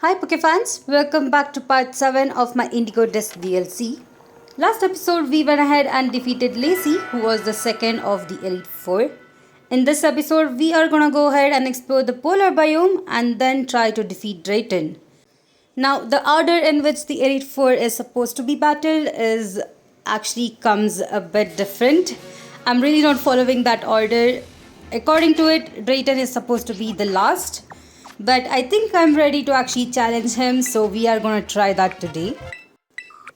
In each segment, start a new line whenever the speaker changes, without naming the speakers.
Hi Pokefans, welcome back to part 7 of my Indigo Disk DLC. Last episode we went ahead and defeated Lacey, who was the second of the Elite 4. In this episode we are gonna go ahead and explore the polar biome and then try to defeat Drayton. Now the order in which the Elite 4 is supposed to be battled comes a bit different. I'm really not following that order. According to it, Drayton is supposed to be the last. But I think I'm ready to actually challenge him, so we are gonna try that today.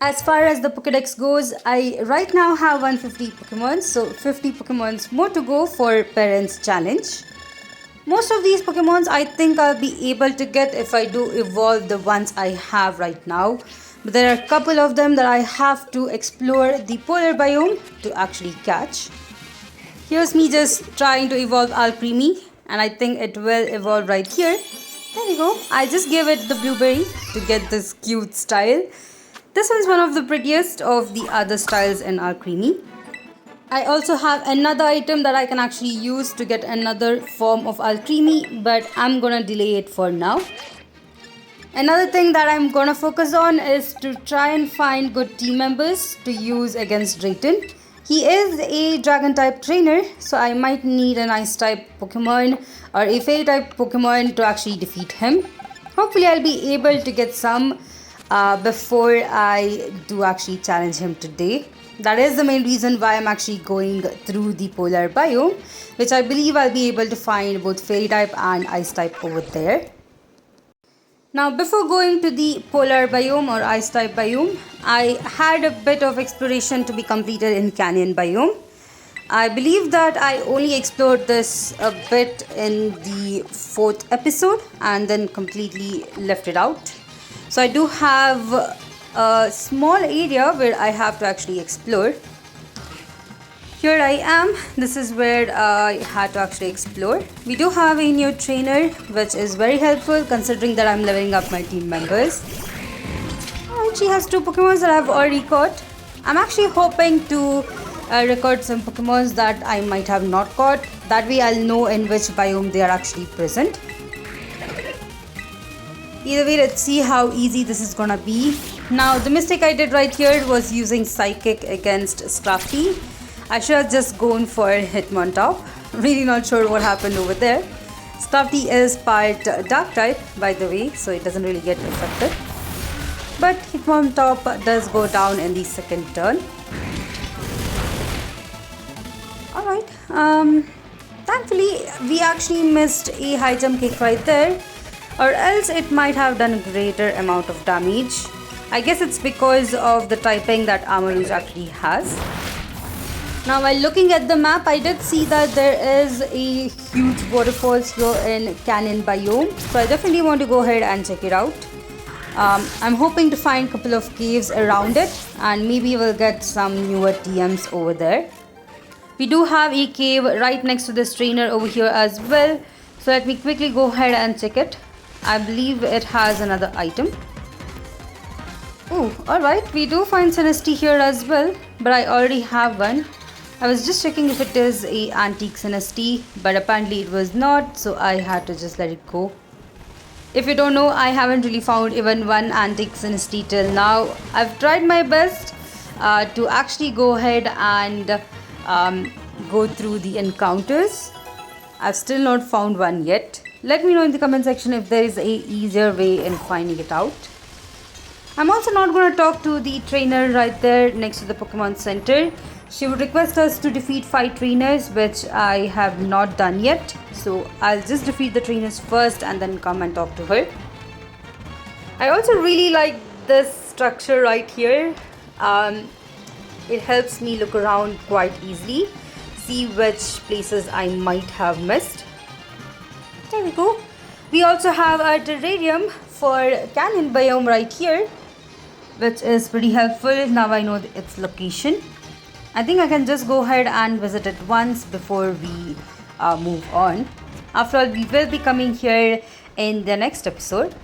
As far as the Pokédex goes, I right now have 150 Pokemon, so 50 Pokemons more to go for Parents Challenge. Most of these Pokemons I think I'll be able to get if I do evolve the ones I have right now. But there are a couple of them that I have to explore the polar biome to actually catch. Here's me just trying to evolve Alcremie, and I think it will evolve right here. There we go. I just gave it the blueberry to get this cute style. This one's one of the prettiest of the other styles in Alcremie. I also have another item that I can actually use to get another form of Alcremie, but I'm gonna delay it for now. Another thing that I'm gonna focus on is to try and find good team members to use against Drayton. He is a dragon type trainer, so I might need an ice type Pokemon or a fairy type Pokemon to actually defeat him. Hopefully I'll be able to get some before I do actually challenge him today. That is the main reason why I'm actually going through the polar biome, which I believe I'll be able to find both fairy type and ice type over there. Now before going to the polar biome or ice type biome, I had a bit of exploration to be completed in canyon biome. I believe that I only explored this a bit in the 4th episode and then completely left it out. So I do have a small area where I have to actually explore. Here I am. This is where I had to actually explore. We do have a new trainer, which is very helpful considering that I'm leveling up my team members. And she has 2 Pokemon that I've already caught. I'm actually hoping to record some Pokemon that I might have not caught. That way I'll know in which biome they are actually present. Either way, let's see how easy this is gonna be. Now the mistake I did right here was using Psychic against Scrafty. I should have just gone for Hitmontop. Really not sure what happened over there. Scrafty is part dark type, by the way, so it doesn't really get affected. But Hitmontop does go down in the second turn. Alright, thankfully we actually missed a high jump kick right there, or else it might have done a greater amount of damage. I guess it's because of the typing that Amaryllis actually has. Now while looking at the map, I did see that there is a huge waterfalls here in Canyon Biome, so I definitely want to go ahead and check it out. I'm hoping to find a couple of caves around it and maybe we'll get some newer TMs over there. We do have a cave right next to this trainer over here as well, so let me quickly go ahead and check it. I believe it has another item. Oh, alright, we do find Sinistea here as well, but I already have one. I was just checking if it is a antique Sinistea, but apparently it was not, so I had to just let it go. If you don't know, I haven't really found even one antique Sinistea till now. I've tried my best to actually go ahead and go through the encounters. I've still not found one yet. Let me know in the comment section if there is a easier way in finding it out. I'm also not going to talk to the trainer right there next to the Pokemon Center. She would request us to defeat 5 trainers, which I have not done yet. So I'll just defeat the trainers first and then come and talk to her. I also really like this structure right here. It helps me look around quite easily, see which places I might have missed. There we go. We also have a terrarium for Canyon Biome right here, which is pretty helpful. Now I know its location. I think I can just go ahead and visit it once before we move on. After all, we will be coming here in the next episode.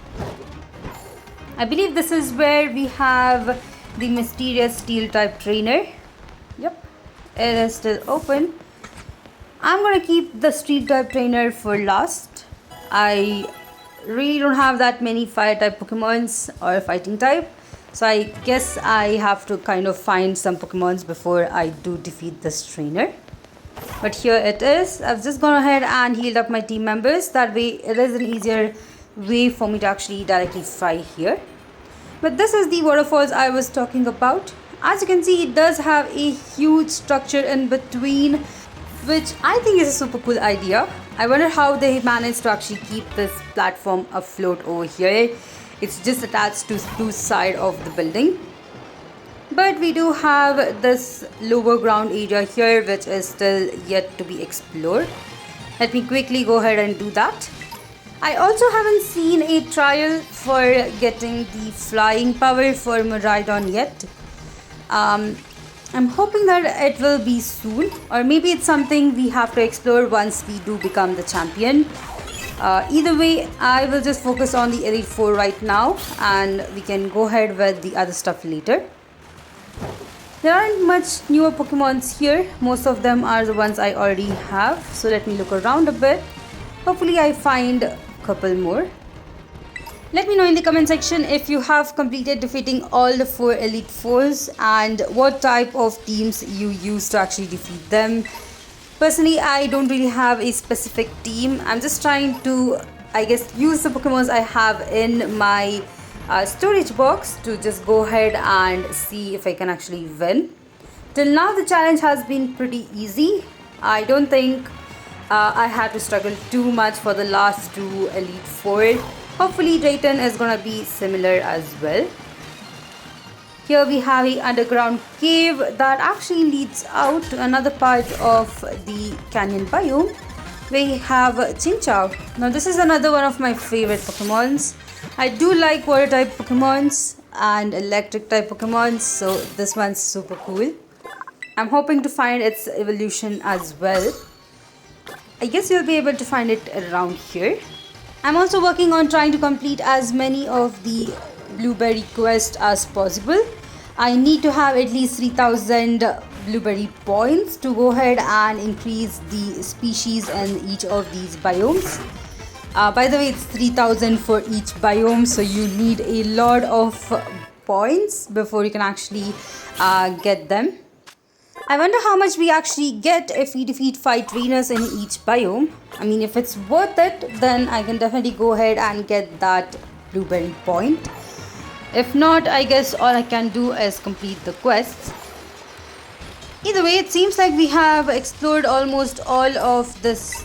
I believe this is where we have the mysterious steel type trainer. Yep, it is still open. I'm gonna keep the steel type trainer for last. I really don't have that many fire type Pokemons or fighting type. So I guess I have to kind of find some Pokemons before I do defeat this trainer. But here it is. I've just gone ahead and healed up my team members. That way it is an easier way for me to actually directly fly here. But this is the waterfalls I was talking about. As you can see, it does have a huge structure in between, which I think is a super cool idea. I wonder how they managed to actually keep this platform afloat over here. It's just attached to two sides of the building. But we do have this lower ground area here, which is still yet to be explored. Let me quickly go ahead and do that. I also haven't seen a trial for getting the flying power for Miraidon yet. I'm hoping that it will be soon, or maybe it's something we have to explore once we do become the champion. Either way, I will just focus on the Elite 4 right now, and we can go ahead with the other stuff later. There aren't much newer Pokemons here. Most of them are the ones I already have. So let me look around a bit. Hopefully I find a couple more. Let me know in the comment section if you have completed defeating all the 4 Elite Fours and what type of teams you use to actually defeat them. Personally, I don't really have a specific team. I'm just trying to, I guess, use the Pokemons I have in my storage box to just go ahead and see if I can actually win. Till now the challenge has been pretty easy. I don't think I had to struggle too much for the last 2 Elite Four. Hopefully Drayton is gonna be similar as well. Here we have an underground cave that actually leads out to another part of the canyon biome. We have Chinchou. Now this is another one of my favorite Pokemons. I do like water type Pokemons and electric type Pokemons, so this one's super cool. I'm hoping to find its evolution as well. I guess you'll be able to find it around here. I'm also working on trying to complete as many of the blueberry quests as possible. I need to have at least 3000 blueberry points to go ahead and increase the species in each of these biomes. By the way, it's 3000 for each biome, so you need a lot of points before you can actually get them. I wonder how much we actually get if we defeat 5 trainers in each biome. I mean, if it's worth it, then I can definitely go ahead and get that blueberry point. If not, I guess all I can do is complete the quests. Either way, it seems like we have explored almost all of this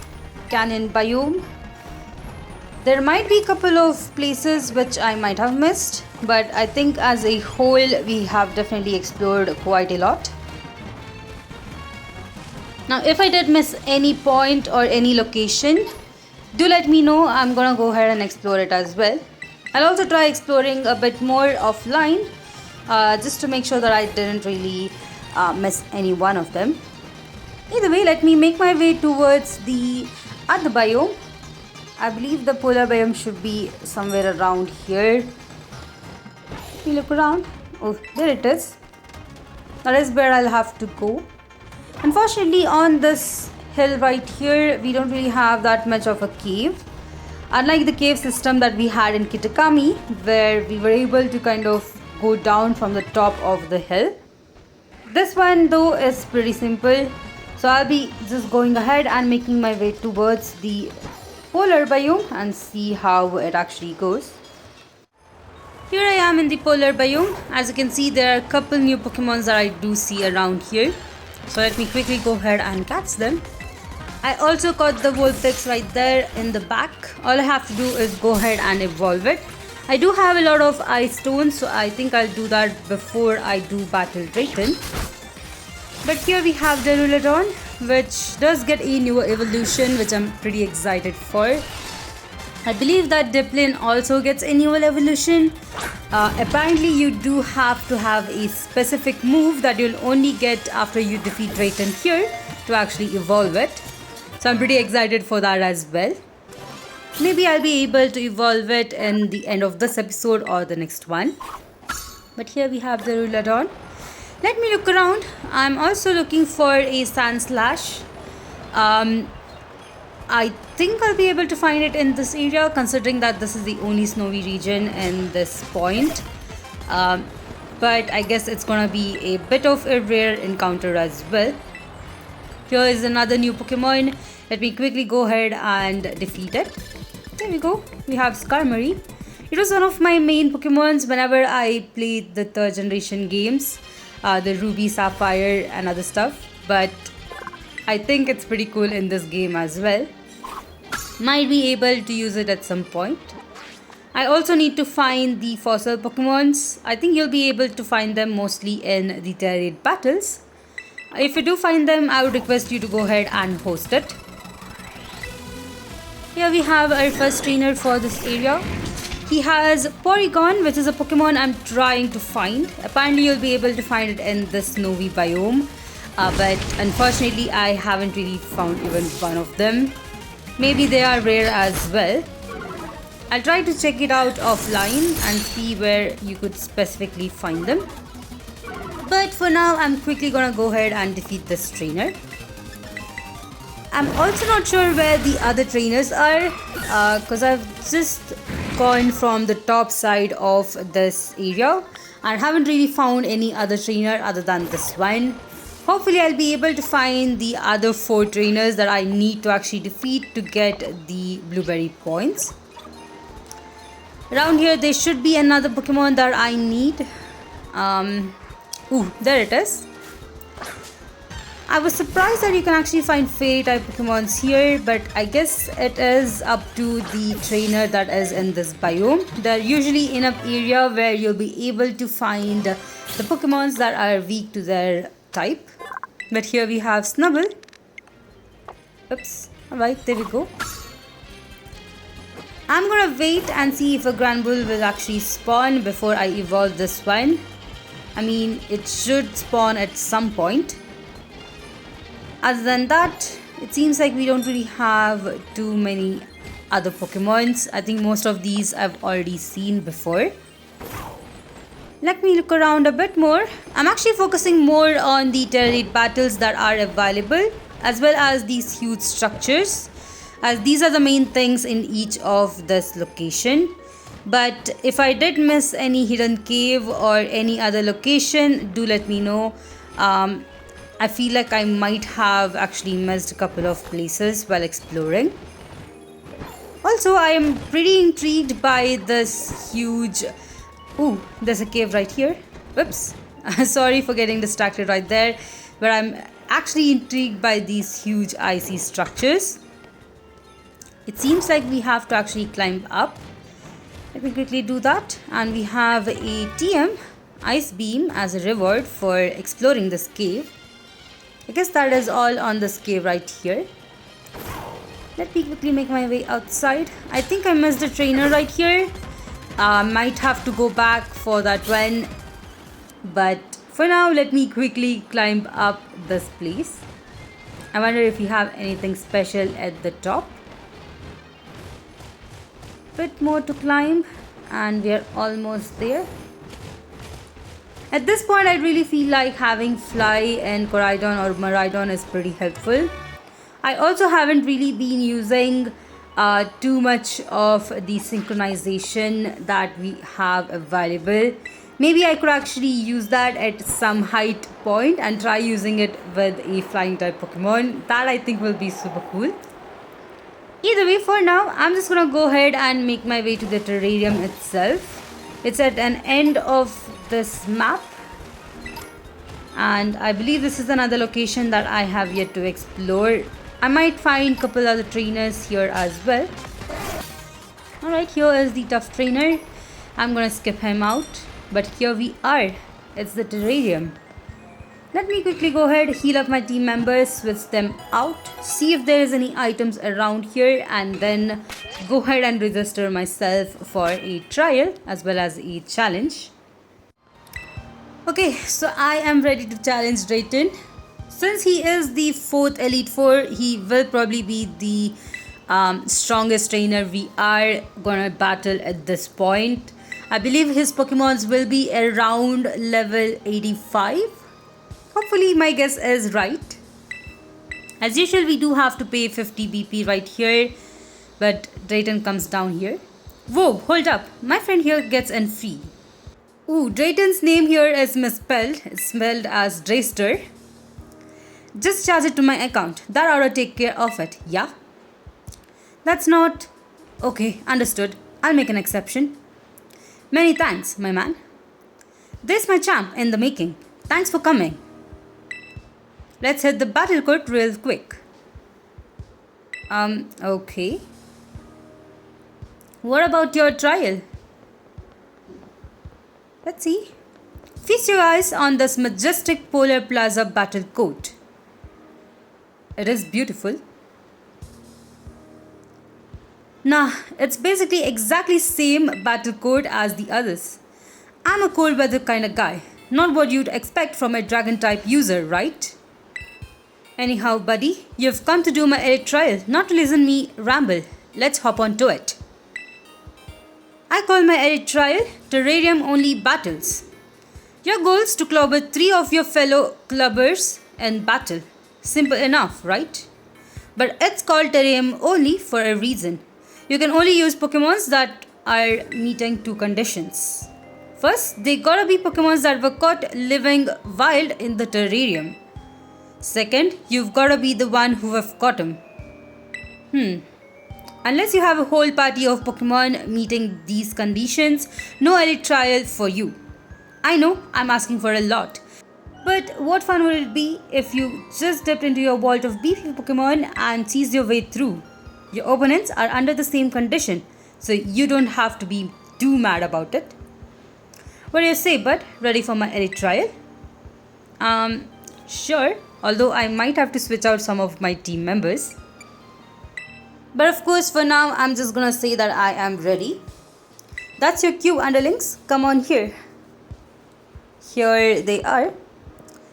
canyon biome. There might be a couple of places which I might have missed, but I think as a whole we have definitely explored quite a lot. Now if I did miss any point or any location, do let me know. I'm gonna go ahead and explore it as well. I'll also try exploring a bit more offline just to make sure that I didn't really miss any one of them. Either way, let me make my way towards the other biome. I believe the polar biome should be somewhere around here. Let me look around. Oh, there it is. That is where I'll have to go. Unfortunately, on this hill right here, we don't really have that much of a cave. Unlike the cave system that we had in Kitakami, where we were able to kind of go down from the top of the hill. This one though is pretty simple. So I'll be just going ahead and making my way towards the polar biome and see how it actually goes. Here I am in the polar biome. As you can see, there are a couple new Pokemons that I do see around here. So let me quickly go ahead and catch them. I also caught the Vulpix right there in the back. All I have to do is go ahead and evolve it. I do have a lot of ice stones, so I think I'll do that before I do battle Drayton. But here we have the Ruladon, which does get a newer evolution, which I'm pretty excited for. I believe that Diplin also gets a newer evolution. Apparently you do have to have a specific move that you'll only get after you defeat Drayton here to actually evolve it. So I'm pretty excited for that as well. Maybe I'll be able to evolve it in the end of this episode or the next one. But here we have the Ruladon. Let me look around. I'm also looking for a Sandslash. I think I'll be able to find it in this area, considering that this is the only snowy region in this point. But I guess it's gonna be a bit of a rare encounter as well. Here is another new Pokemon. Let me quickly go ahead and defeat it. There we go. We have Skarmory. It was one of my main Pokemons whenever I played the third generation games, the Ruby, Sapphire and other stuff. But I think it's pretty cool in this game as well. Might be able to use it at some point. I also need to find the fossil Pokemons. I think you'll be able to find them mostly in the terrain battles. If you do find them, I would request you to go ahead and host it. Here we have our first trainer for this area. He has Porygon, which is a Pokemon I'm trying to find. Apparently you'll be able to find it in the snowy biome. But unfortunately I haven't really found even one of them. Maybe they are rare as well. I'll try to check it out offline and see where you could specifically find them. But for now, I'm quickly gonna go ahead and defeat this trainer. I'm also not sure where the other trainers are, because I've just gone from the top side of this area and haven't really found any other trainer other than this one. Hopefully I'll be able to find the other 4 trainers that I need to actually defeat to get the blueberry points. Around here there should be another Pokemon that I need. Ooh, there it is. I was surprised that you can actually find fairy type Pokemons here, but I guess it is up to the trainer that is in this biome. They're usually in an area where you'll be able to find the Pokemons that are weak to their type. But here we have Snubble. Oops, alright, there we go. I'm gonna wait and see if a Granbull will actually spawn before I evolve this one. I mean, it should spawn at some point. Other than that, it seems like we don't really have too many other Pokemons. I think most of these I've already seen before. Let me look around a bit more. I'm actually focusing more on the terrain battles that are available, as well as these huge structures, as these are the main things in each of this location. But if I did miss any hidden cave or any other location, do let me know. I feel like I might have actually missed a couple of places while exploring. Also, I am pretty intrigued by this huge... Ooh, there's a cave right here. Whoops. Sorry for getting distracted right there. But I'm actually intrigued by these huge icy structures. It seems like we have to actually climb up. Let me quickly do that. And we have a TM Ice Beam as a reward for exploring this cave. I guess that is all on this cave right here. Let me quickly make my way outside. I think I missed the trainer right here. Might have to go back for that one. But for now, let me quickly climb up this place. I wonder if we have anything special at the top. Bit more to climb and we are almost there. At this point, I really feel like having Fly and Coridon or Maridon is pretty helpful. I also haven't really been using too much of the synchronization that we have available. Maybe I could actually use that at some height point and try using it with a flying type Pokemon. That I think will be super cool. Either way, for now, I'm just gonna go ahead and make my way to the terrarium itself. It's at an end of this map. And I believe this is another location that I have yet to explore. I might find a couple other trainers here as well. Alright, here is the tough trainer. I'm gonna skip him out. But here we are. It's the terrarium. Let me quickly go ahead, heal up my team members, switch them out, see if there is any items around here, and then go ahead and register myself for a trial as well as a challenge. Okay, so I am ready to challenge Drayton. Since he is the 4th Elite Four, he will probably be the strongest trainer we are gonna battle at this point. I believe his Pokemons will be around level 85. Hopefully my guess is right. As usual, we do have to pay 50 BP right here, but Drayton comes down here. Whoa, hold up. My friend here gets in free. Ooh, Drayton's name here is misspelled. It's spelled as Drayster. Just charge it to my account. That ought to take care of it, yeah? That's not... Okay, understood. I'll make an exception. Many thanks, my man. This my champ in the making. Thanks for coming. Let's hit the battle court real quick. Okay. What about your trial? Let's see. Feast your eyes on this majestic Polar Plaza battle court. It is beautiful. Nah, it's basically exactly same battle court as the others. I'm a cold weather kind of guy. Not what you'd expect from a dragon type user, right? Anyhow, buddy, you've come to do my elite trial, not to listen me ramble. Let's hop on to it. I call my elite trial terrarium only battles. Your goal is to clobber 3 of your fellow clubbers in battle. Simple enough, right? But it's called terrarium only for a reason. You can only use Pokemons that are meeting 2 conditions. First, they gotta be Pokemons that were caught living wild in the terrarium. Second, you've gotta be the one who have caught them. Unless you have a whole party of Pokemon meeting these conditions, no elite trial for you. I know, I'm asking for a lot. But what fun would it be if you just dipped into your vault of beefy Pokemon and seized your way through? Your opponents are under the same condition, so you don't have to be too mad about it. What do you say, bud? Ready for my elite trial? Sure, although I might have to switch out some of my team members. But of course, for now, I'm just gonna say that I am ready. That's your cue, underlings. Come on here. Here they are.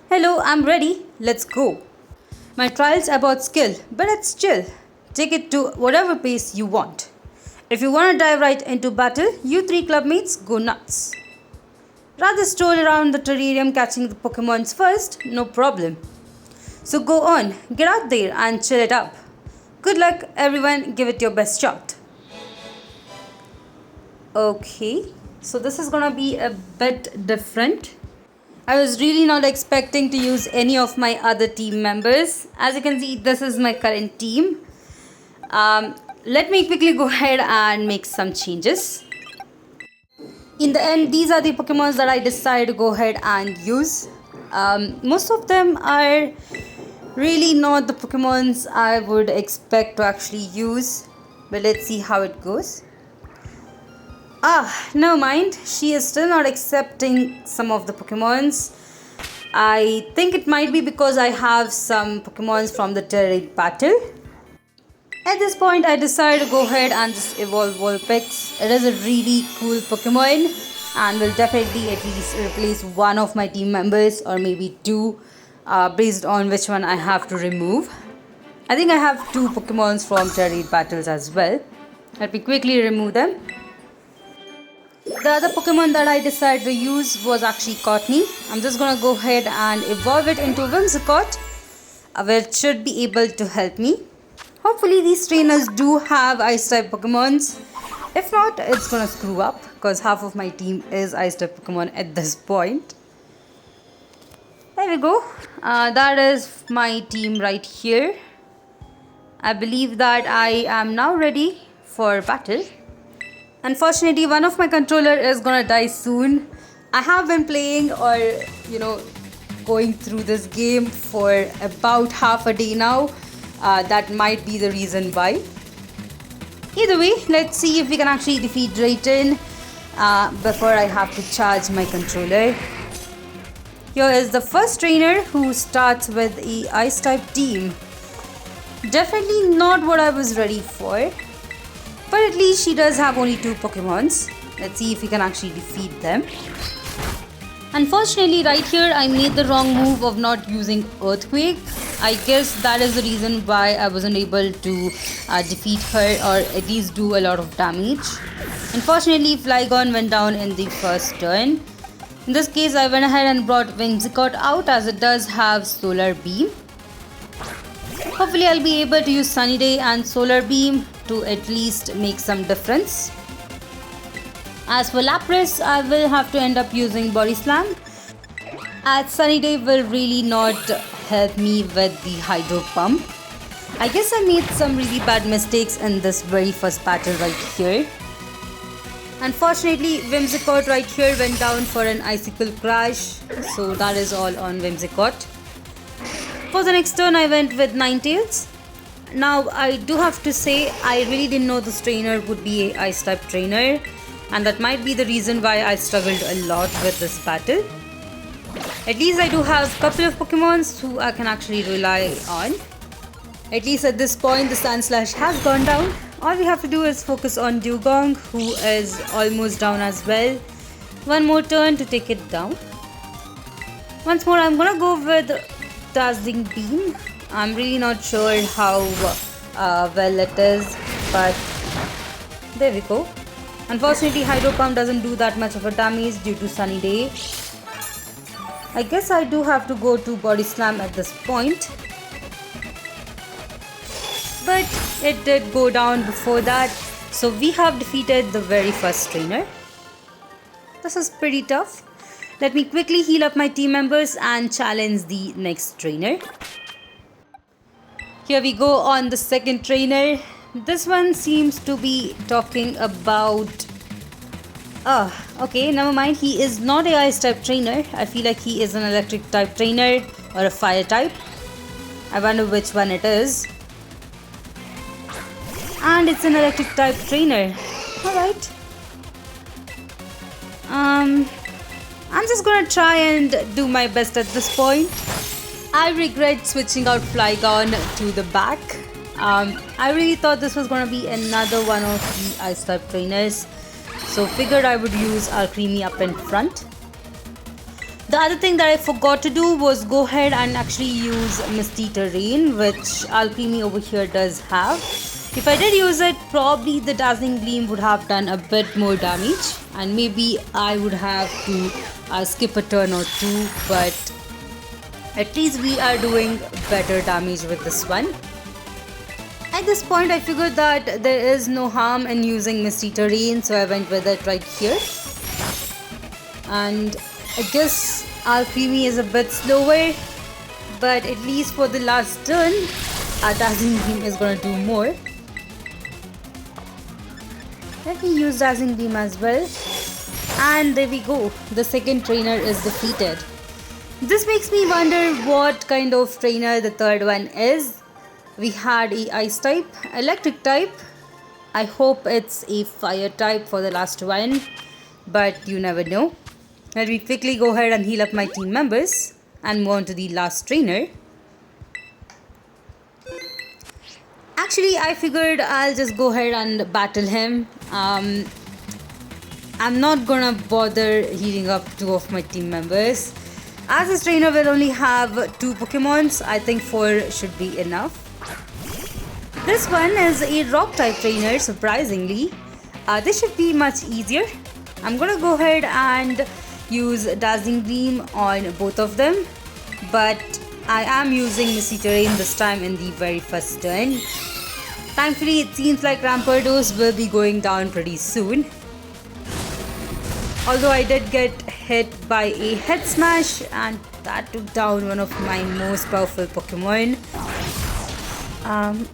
Hello, I'm ready. Let's go. My trial's about skill, but it's chill. Take it to whatever pace you want. If you want to dive right into battle, you 3 clubmates go nuts. Rather stroll around the terrarium catching the Pokemons first, no problem. So go on, get out there and chill it up. Good luck everyone, give it your best shot. Okay, so this is gonna be a bit different. I was really not expecting to use any of my other team members. As you can see, this is my current team. Let me quickly go ahead and make some changes. In the end, these are the Pokemons that I decided to go ahead and use. Most of them are really not the Pokemons I would expect to actually use. But let's see how it goes. Never mind. She is still not accepting some of the Pokemons. I think it might be because I have some Pokemons from the terrain battle. At this point, I decided to go ahead and just evolve Vulpix. It is a really cool Pokemon and will definitely at least replace one of my team members or maybe 2 based on which one I have to remove. I think I have 2 Pokemons from terrain battles as well. Let me quickly remove them. The other Pokemon that I decided to use was actually Courtney. I'm just gonna go ahead and evolve it into Whimsicott, which should be able to help me. Hopefully these trainers do have ice type Pokemons. If not, it's gonna screw up because half of my team is ice type Pokemon at this point. There we go. That is my team right here. I believe that I am now ready for battle. Unfortunately, one of my controller is gonna die soon. I have been playing or going through this game for about half a day now. That might be the reason why. Either way, let's see if we can actually defeat Drayton before I have to charge my controller. Here is the first trainer who starts with a ice type team. Definitely not what I was ready for. But at least she does have only 2 Pokemons. Let's see if we can actually defeat them. Unfortunately, right here I made the wrong move of not using Earthquake. I guess that is the reason why I wasn't able to defeat her or at least do a lot of damage. Unfortunately, Flygon went down in the first turn. In this case, I went ahead and brought Whimsicott out as it does have Solar Beam. Hopefully I'll be able to use Sunny Day and Solar Beam to at least make some difference. As for Lapras, I will have to end up using Body Slam, as Sunny Day will really not help me with the Hydro Pump. I guess I made some really bad mistakes in this very first battle right here. Unfortunately, Whimsicott right here went down for an Icicle Crash, so that is all on Whimsicott. For the next turn, I went with Ninetales. Now, I do have to say, I really didn't know this trainer would be a Ice-type trainer, and that might be the reason why I struggled a lot with this battle. At least I do have a couple of Pokemons who I can actually rely on. At least at this point, the Sandslash has gone down. All we have to do is focus on Dewgong, who is almost down as well. One more turn to take it down. Once more, I'm gonna go with Dazzling Beam. I'm really not sure how well it is, but there we go. Unfortunately, Hydro Pump doesn't do that much of a damage due to Sunny Day. I guess I do have to go to Body Slam at this point. But it did go down before that, so we have defeated the very first trainer. This is pretty tough. Let me quickly heal up my team members and challenge the next trainer. Here we go on the second trainer. This one seems to be talking about... okay, never mind. He is not a Ice type trainer. I feel like he is an Electric type trainer or a Fire type. I wonder which one it is. And it's an Electric type trainer. Alright. I'm just gonna try and do my best at this point. I regret switching out Flygon to the back. I really thought this was gonna be another one of the Ice type trainers, so figured I would use Alcremie up in front. The other thing that I forgot to do was go ahead and actually use Misty Terrain, which Alcremie over here does have. If I did use it, probably the Dazzling Gleam would have done a bit more damage, and maybe I would have to skip a turn or two, but at least we are doing better damage with this one. At this point, I figured that there is no harm in using Misty Terrain, so I went with it right here. And I guess Alcremie is a bit slower, but at least for the last turn, our Dazzling Beam is going to do more. Let me use Dazzling Beam as well. And there we go. The second trainer is defeated. This makes me wonder what kind of trainer the third one is. We had a Ice type, Electric type. I hope it's a Fire type for the last one, but you never know. Let me quickly go ahead and heal up my team members and move on to the last trainer. Actually, I figured I'll just go ahead and battle him. I'm not gonna bother healing up two of my team members. As this trainer will only have 2 Pokemons, I think 4 should be enough. This one is a Rock type trainer, surprisingly. This should be much easier. I'm gonna go ahead and use Dazzling Gleam on both of them, but I am using Misty Terrain this time in the very first turn. Thankfully, it seems like Rampardos will be going down pretty soon. Although I did get hit by a Head Smash, and that took down one of my most powerful Pokemon.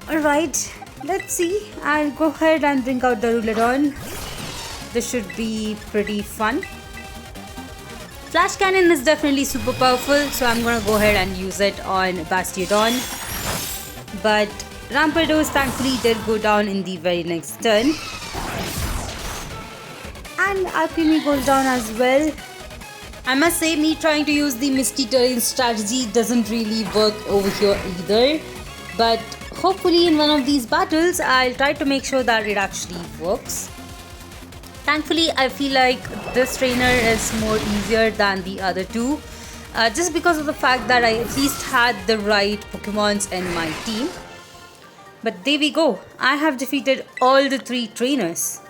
Alright, let's see. I'll go ahead and bring out the Reuleodon. This should be pretty fun. Flash Cannon is definitely super powerful, so I'm gonna go ahead and use it on Bastiodon. But Rampardos thankfully did go down in the very next turn. And Alcremie goes down as well. I must say, me trying to use the Misty Terrain strategy doesn't really work over here either. But hopefully in one of these battles, I'll try to make sure that it actually works. Thankfully, I feel like this trainer is more easier than the other two. Just because of the fact that I at least had the right Pokemons in my team. But there we go. I have defeated all the 3 trainers.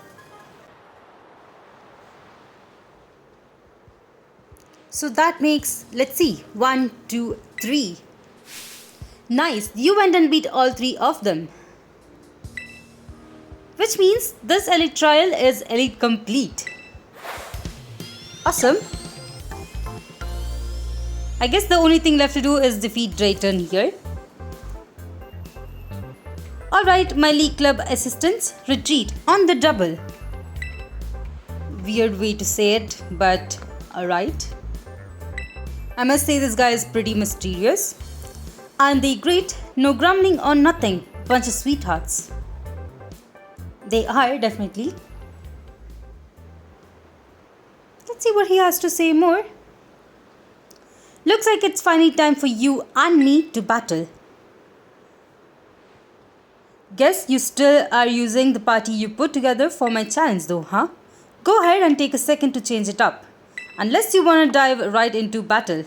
So that makes, let's see, 1, 2, 3. Nice, you went and beat all 3 of them. Which means this elite trial is elite complete. Awesome. I guess the only thing left to do is defeat Drayton here. Alright, my League Club assistants, retreat on the double. Weird way to say it, but alright. I must say this guy is pretty mysterious. Aren't they great? No grumbling or nothing. Bunch of sweethearts. They are, definitely. Let's see what he has to say more. Looks like it's finally time for you and me to battle. Guess you still are using the party you put together for my challenge though, huh? Go ahead and take a second to change it up. Unless you want to dive right into battle.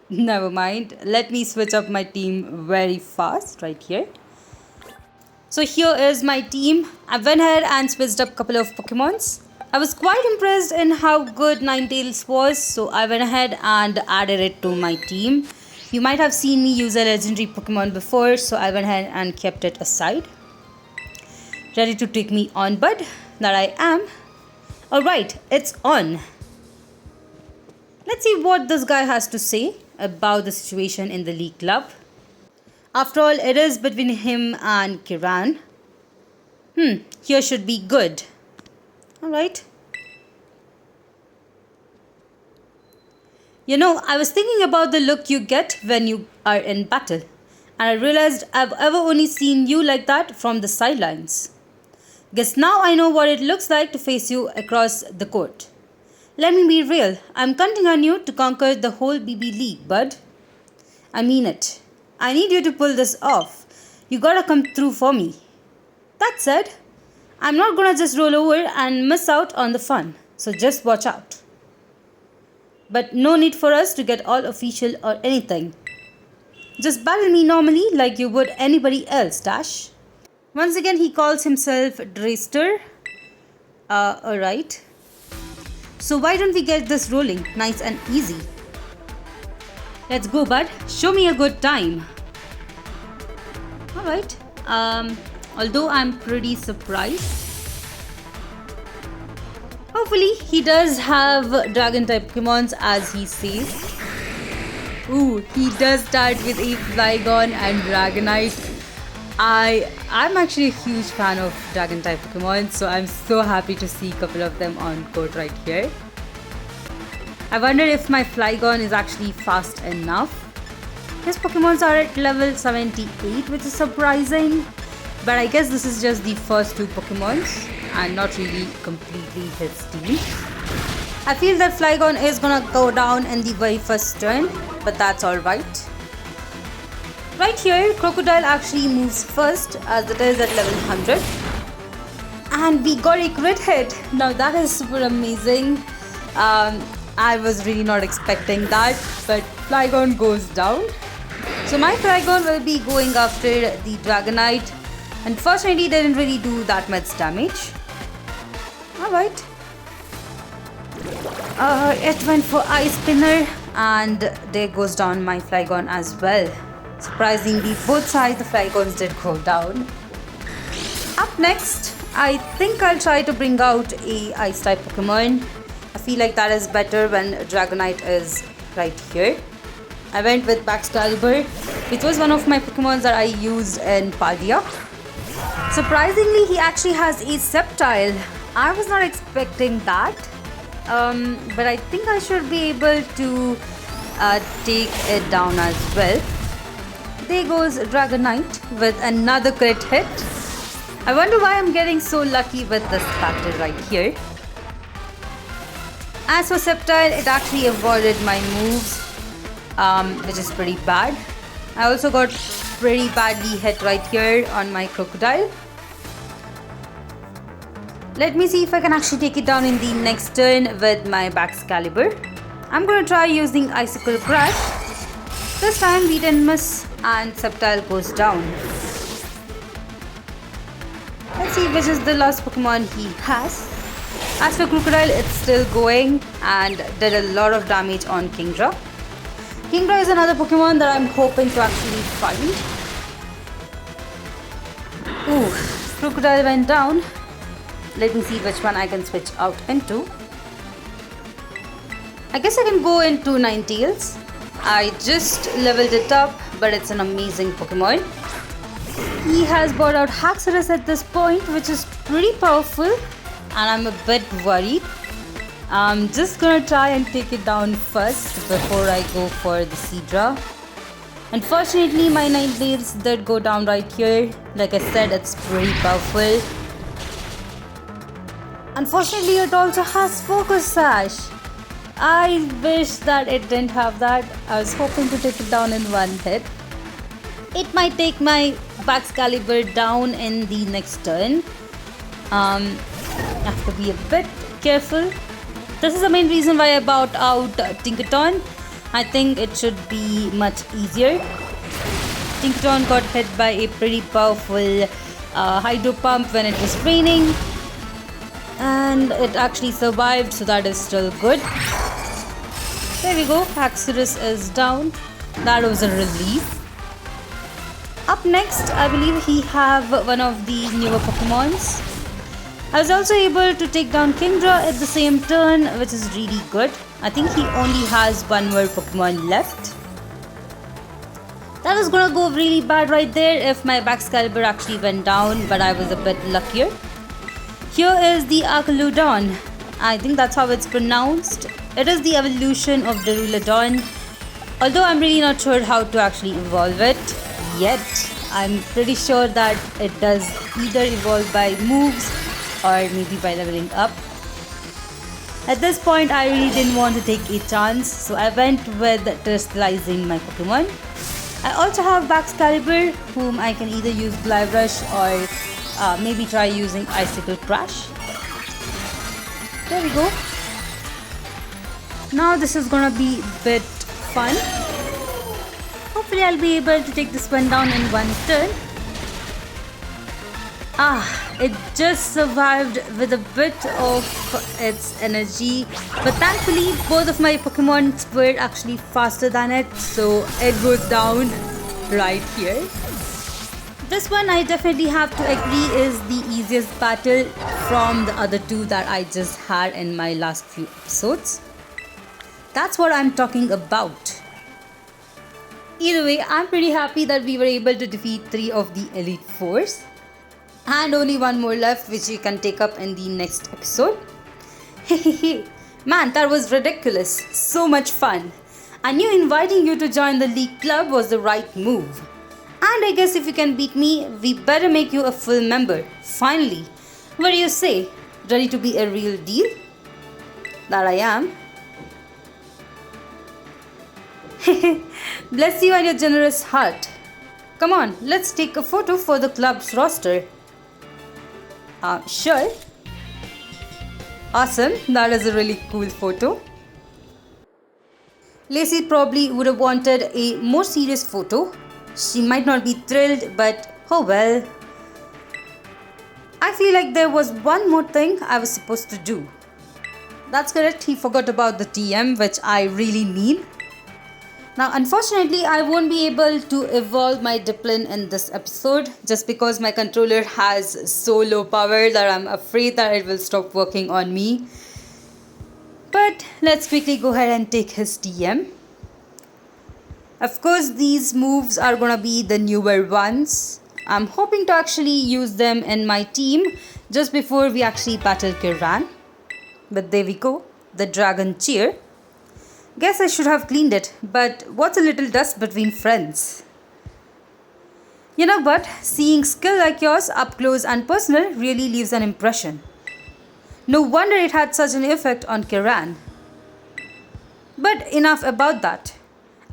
Never mind. Let me switch up my team very fast right here. So here is my team. I went ahead and switched up a couple of Pokemons. I was quite impressed in how good Ninetales was, so I went ahead and added it to my team. You might have seen me use a legendary Pokemon before, so I went ahead and kept it aside. Ready to take me on, bud? That I am. Alright, it's on. Let's see what this guy has to say about the situation in the League Club. After all, it is between him and Kiran. Here should be good. Alright. You know, I was thinking about the look you get when you are in battle. And I realized I've ever only seen you like that from the sidelines. Guess now I know what it looks like to face you across the court. Let me be real. I'm counting on you to conquer the whole BB League, bud. I mean it. I need you to pull this off. You gotta come through for me. That said, I'm not gonna just roll over and miss out on the fun. So just watch out. But no need for us to get all official or anything. Just battle me normally like you would anybody else, Dash. Once again, he calls himself Drayster. Alright. So why don't we get this rolling nice and easy? Let's go, bud. Show me a good time. Alright. Although I'm pretty surprised. Hopefully he does have dragon type Pokemons as he says. Ooh, he does start with a Flygon and Dragonite. I'm actually a huge fan of dragon type Pokemon, so I'm so happy to see a couple of them on court right here. I wonder if my Flygon is actually fast enough. His Pokemons are at level 78, which is surprising. But I guess this is just the first 2 Pokemons and not really completely his team. I feel that Flygon is gonna go down in the very first turn, but that's alright. Right here, Crocodile actually moves first as it is at level 100. And we got a crit hit. Now that is super amazing. I was really not expecting that, but Flygon goes down. So my Flygon will be going after the Dragonite. Unfortunately, didn't really do that much damage. Alright. It went for Ice Spinner and there goes down my Flygon as well. Surprisingly, both sides the Flygons did go down. Up next, I think I'll try to bring out a Ice type Pokemon. I feel like that is better when Dragonite is right here. I went with Baxcalibur, which was one of my Pokemons that I used in Paldia. Surprisingly, he actually has a Sceptile. I was not expecting that. But I think I should be able to take it down as well. There goes Dragonite with another crit hit. I wonder why I'm getting so lucky with this battle right here. As for Sceptile, it actually avoided my moves, which is pretty bad. I also got pretty badly hit right here on my Crocodile. Let me see if I can actually take it down in the next turn with my Baxcalibur. I'm going to try using Icicle Crash. This time we didn't miss and Sceptile goes down. Let's see which is the last Pokemon he has. As for Crocodile, it's still going and did a lot of damage on Kingdra. Kingdra is another Pokemon that I'm hoping to actually find. Ooh, Crocodile went down. Let me see which one I can switch out into. I guess I can go into Ninetales. I just leveled it up, but it's an amazing Pokemon. He has brought out Haxorus at this point, which is pretty powerful, and I'm a bit worried. I'm just gonna try and take it down first before I go for the Seadra. Unfortunately, my Ninetales did go down right here. Like I said, it's pretty powerful. Unfortunately, it also has Focus Sash. I wish that it didn't have that. I was hoping to take it down in one hit. It might take my Baxcalibur down in the next turn. I have to be a bit careful. This is the main reason why I bought out Tinkaton. I think it should be much easier. Tinkaton got hit by a pretty powerful Hydro Pump when it was raining. And it actually survived, so that is still good. There we go, Haxorus is down. That was a relief. Up next, I believe we have one of the newer Pokemons. I was also able to take down Kingdra at the same turn, which is really good. I think he only has one more Pokemon left. That was gonna go really bad right there if my Baxcalibur actually went down, but I was a bit luckier. Here is the Archaludon. I think that's how it's pronounced. It is the evolution of Duraludon. Although I'm really not sure how to actually evolve it yet. I'm pretty sure that it does either evolve by moves or maybe by leveling up. At this point, I really didn't want to take a chance, so I went with crystallizing my Pokemon. I also have Baxcalibur, whom I can either use Glide Rush or maybe try using Icicle Crash. There we go. Now this is gonna be a bit fun. Hopefully I'll be able to take this one down in one turn. It just survived with a bit of its energy, but thankfully both of my Pokemon were actually faster than it, so it goes down right here. This one I definitely have to agree is the easiest battle from the other two that I just had in my last few episodes. That's what I'm talking about. Either way, I'm pretty happy that we were able to defeat 3 of the Elite Fours. And only one more left, which we can take up in the next episode. Man, that was ridiculous. So much fun. I knew inviting you to join the League Club was the right move. And I guess if you can beat me, we better make you a full member. Finally. What do you say? Ready to be a real deal? That I am. Bless you and your generous heart. Come on, let's take a photo for the club's roster. Sure. Awesome, that is a really cool photo. Lacey probably would have wanted a more serious photo. She might not be thrilled, but oh well. I feel like there was one more thing I was supposed to do. That's correct, he forgot about the TM, which I really need. Now, unfortunately, I won't be able to evolve my Diplin in this episode just because my controller has so low power that I'm afraid that it will stop working on me. But let's quickly go ahead and take his TM. Of course, these moves are gonna be the newer ones. I'm hoping to actually use them in my team just before we actually battle Kiran. But there we go, the Dragon Cheer. Guess I should have cleaned it, but what's a little dust between friends? You know what, seeing skill like yours up close and personal really leaves an impression. No wonder it had such an effect on Kiran. But enough about that.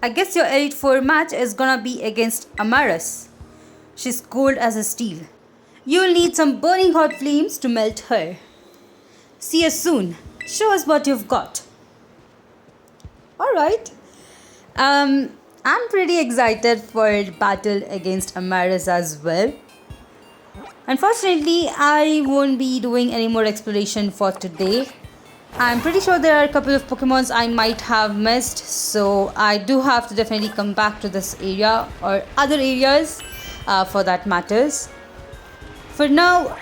I guess your Elite 4 match is gonna be against Amaris. She's cold as a steel. You'll need some burning hot flames to melt her. See you soon. Show us what you've got. Alright. I'm pretty excited for the battle against Amaris as well. Unfortunately, I won't be doing any more exploration for today. I'm pretty sure there are a couple of Pokemons I might have missed, so I do have to definitely come back to this area or other areas for that matters. For now,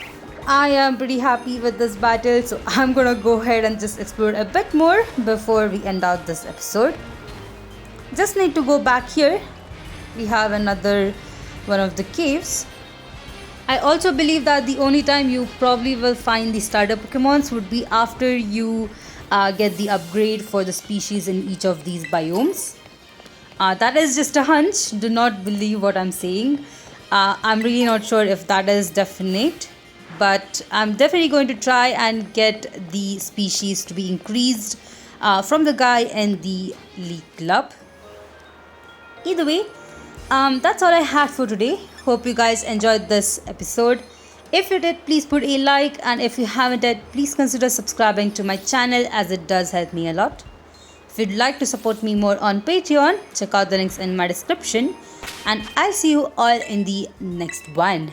I am pretty happy with this battle, so I'm gonna go ahead and just explore a bit more before we end out this episode. Just need to go back here. We have another one of the caves. I also believe that the only time you probably will find the starter Pokemons would be after you get the upgrade for the species in each of these biomes. That is just a hunch. Do not believe what I'm saying. I'm really not sure if that is definite, but I'm definitely going to try and get the species to be increased from the guy in the Elite Club. Either way, that's all I had for today. Hope you guys enjoyed this episode. If you did, please put a like, and if you haven't yet, please consider subscribing to my channel as it does help me a lot. If you'd like to support me more on Patreon, check out the links in my description, and I'll see you all in the next one.